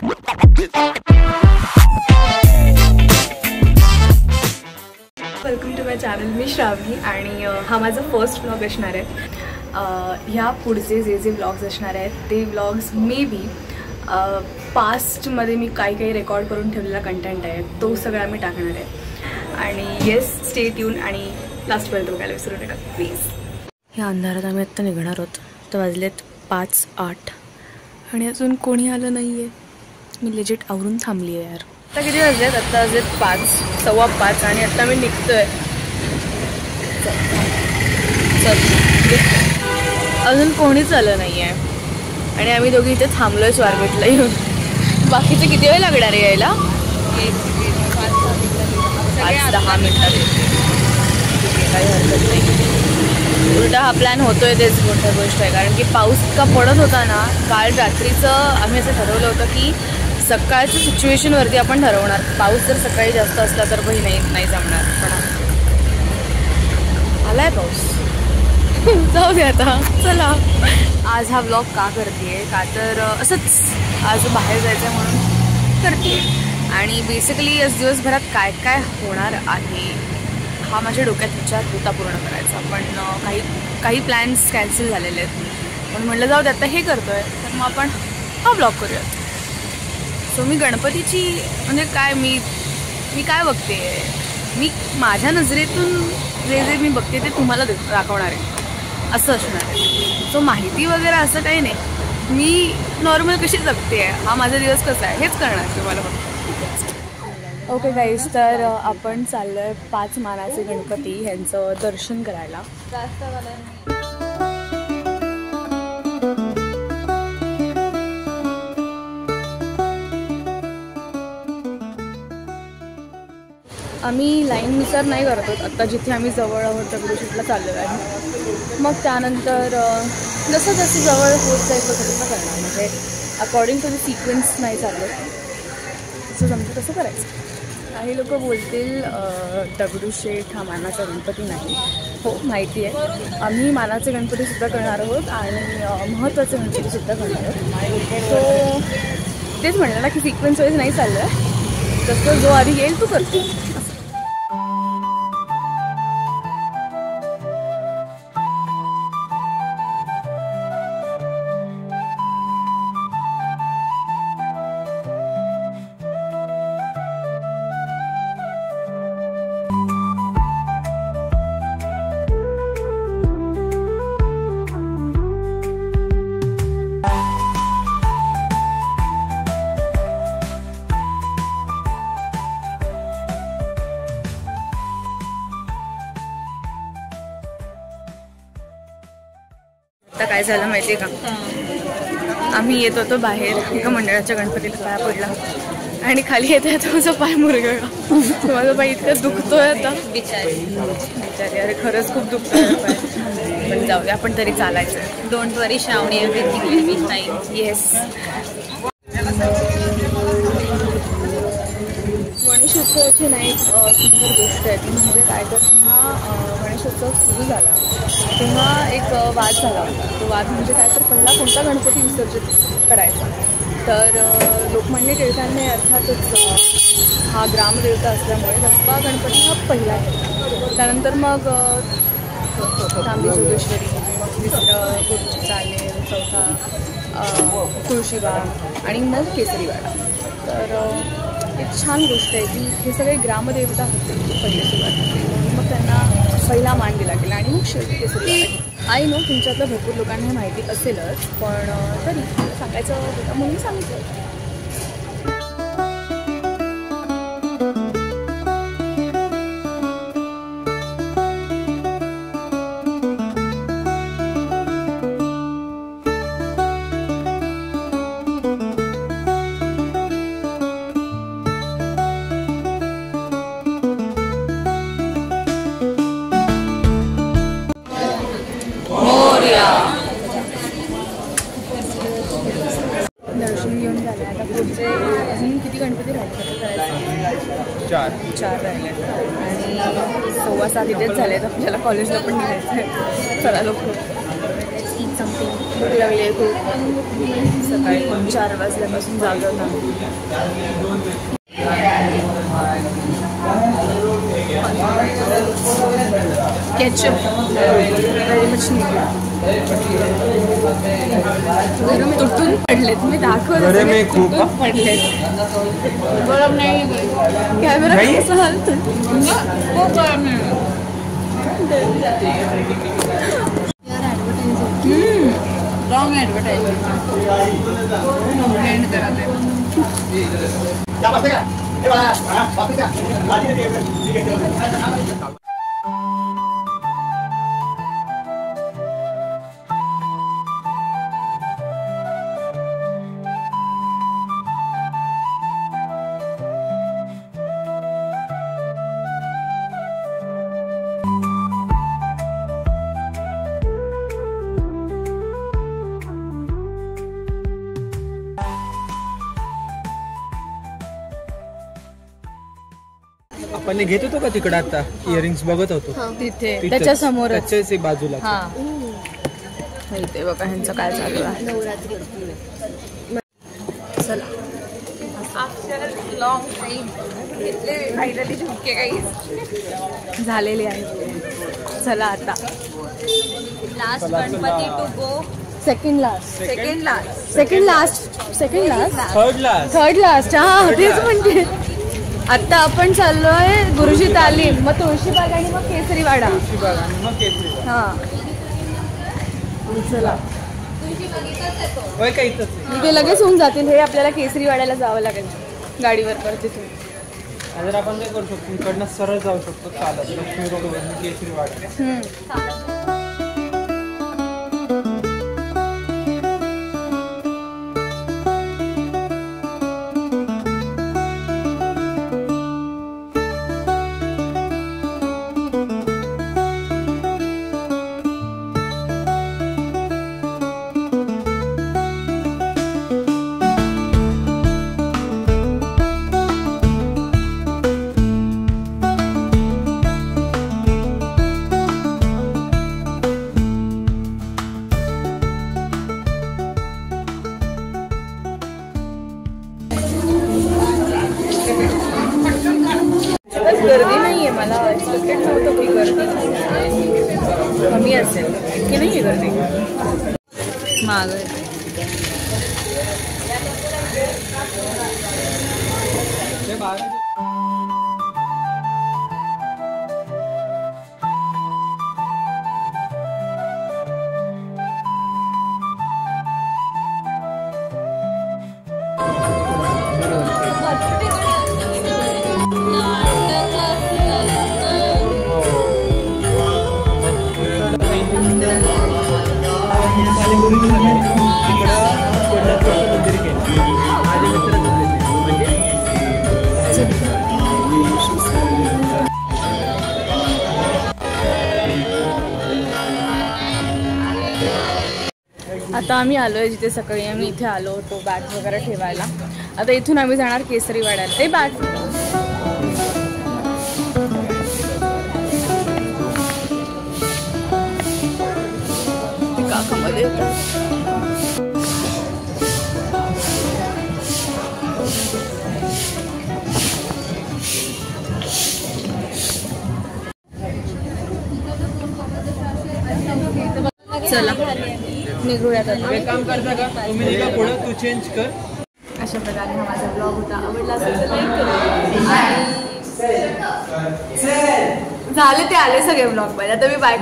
Welcome to my channel. मी श्रावणी आणि हा माझा फर्स्ट व्लॉग असणार आहे. ह्या पुढचे जे व्लॉग्स असणार आहेत ते व्लॉग्स मे बी पास्टमध्ये मी काही रेकॉर्ड करून ठेवलेला कंटेंट आहे तो सगळा मी टाकणार आहे. आणि येस, स्टे ट्यून आणि लास्टपर्यंत बघायला विसरू नका प्लीज. ह्या अंधारात आम्ही आत्ता निघणार आहोत. तर वाजलेत 5:08 आणि अजून कोणी आलं नाही आहे. मी लेजिट आवरून थांबली आहे यार. आता किती वाजलेत? आत्ता वाजलेत 5:15 आणि आत्ता मी निघतोय. अजून कोणीच आलं नाही आहे आणि आम्ही दोघी इथे थांबलोय स्वारगेटला येऊन. बाकीचे किती वेळ लागणार आहे यायला? 5-10 मिनिटात. काही हरकत नाही. उलटा हा प्लॅन होतोय तेच मोठ्या गोष्ट आहे, कारण की पाऊस इतका पडत होता ना. काल रात्रीचं आम्ही असं ठरवलं होतं की सकाळच्या सिच्युएशनवरती आपण ठरवणार. पाऊस जर सकाळी जास्त असला तर भाई नाही जमणार. पण आलाय पाऊस. जाऊ दे आता, चला. आज हा व्लॉग का करते का तर असंच आज बाहेर जायचं म्हणून करते. आणि बेसिकली आज दिवसभरात काय काय होणार आहे हा माझ्या डोक्यात विचार होता पूर्ण करायचा. पण काही प्लॅन्स कॅन्सल झालेले आहेत. पण म्हटलं जाऊ दे आता हे करतोय तर मग आपण हा व्लॉग करूया. सो मी गणपतीची म्हणजे काय मी काय बघते, मी माझ्या नजरेतून जे मी बघते ते तुम्हाला दाखवणार आहे असं असणार आहे. सो माहिती वगैरे असं काही नाही. मी नॉर्मल कशी जगते आहे, हा माझा दिवस कसा आहे हेच करणार तुम्हाला बघ. ओके गाईज, तर आपण चाललो आहे 5 मानाचे गणपती ह्यांचं दर्शन करायला. आम्ही लाईननुसार नाही करत आहोत. आत्ता जिथे आम्ही जवळ आहोत दगडूशेठला चाललेलो आहे. मग त्यानंतर जसं जवळ होत जाईल तसं करणार. म्हणजे अकॉर्डिंग टू द सिक्वेन्स नाही चाललं, जसं जमतं तसं करायचं. काही लोक बोलतील दगडूशेठ हा मानाचा गणपती नाही. हो, माहिती आहे. आम्ही मानाचे गणपतीसुद्धा करणार आहोत आणि महत्त्वाचे गणपतीसुद्धा करणार आहोत. सो तेच म्हणलं ना की सिक्वेन्स वाईज नाही चाललं आहे. तसं जो आधी येईल तो करतो. आता काय झालं माहिती आहे का, आम्ही येत होतो बाहेर एका मंडळाच्या गणपतीला पाया पडला आणि खाली येत आहे माझा पाय मुरगळला. माझा पाय इतकं दुखतोय आता. बिचारी अरे खरंच खूप दुखतोय पाय. पण जाऊ दे, आपण तरी चालायचं. Don't worry Shravani, everything will be fine. Yes. गणेशोत्सवाची नाही सुंदर गोष्ट आहे ती म्हणजे काय तर जेव्हा गणेशोत्सव सुरू झाला तेव्हा एक वाद झाला होता. तो वाद म्हणजे काय तर पहिला कोणता गणपती विसर्जित करायचा. तर लोकमान्य टिळकांनी अर्थातच हा ग्रामदेवता असल्यामुळे दप्पा गणपती हा पहिला केला. त्यानंतर मग तांबी जोगेश्वरी, मग तिसरं गुरुची चालेल, चौथा तुळशीबाग आणि मग केसरीवाडा. तर एक छान गोष्ट आहे की हे सगळे ग्रामदेवता होते पहिले सुरुवात. मग त्यांना पहिला मान दिला गेला आणि मग शेवटी केसरीवाडा. आय नो तुमच्यातल्या भरपूर लोकांना हे माहिती असेलच, पण तरी सांगायचं होतं म्हणून सांगितलं. दर्शन घेऊन झाले. आता पुढचे अजून किती गणपती राहिले? 4 राहिले आणि 6:15 इथेच झाले. तर आपल्याला कॉलेजला पण निघायचं आहे. चला लोक. Eat something. भूक लागली आहे खूप. सकाळी 4 वाजल्यापासून जागवत आहोत. केचप व्हेरी मच गरम तुटून पडलेत. मी दाखवलं तुटून पडलेत. गरम नाही कॅमेरा कसा हलतो. खूप गरम नाही. रॉंग ॲडव्हर्टाइजमेंट करा ते. आपण घेत होतो का तिकडे आता इयरिंग्स बघत होतो तिथे त्याच्या समोर त्याच्याच बाजूला. इथे बघा ह्यांचं काय चालू आहे. चला आफ्टर लॉंग टाइम घेतले फायनली झुमके काही झालेले आहे. चला आता last Ganpati to go. Second last हा तेच म्हणते. आता आपण चाललोय गुरुजी तालीम, मग तुळशीबाग आणि मग केसरीवाडा. हा चला इथे लगेच होऊन जातील हे. आपल्याला केसरीवाड्याला जावं लागेल गाडीवर परत तिथून. जर आपण काय करू शकतो इकडनं सरळ जाऊ शकतो चालत लक्ष्मी रोडवर केसरीवाडा. गर्दी नाहीये. मला एक्सपेक्टेड नव्हतं की गर्दी कमी असेल. की नाहीये गर्दी. माग आता आम्ही आलोय जिथे सकाळी आम्ही इथे आलो होतो बॅग वगैरे ठेवायला. आता इथून आम्ही जाणार केसरीवाड्याला. ते बॅग काकामध्ये चला निघूयात. एक काम करता का तुम्ही निघा पुढे तू चेंज कर. अशा प्रकारे हा माझा ब्लॉग होता. आवडला असेल तर लाईक करा. झाले ते आले सगळे ब्लॉग पाहिजे. आता मी बाय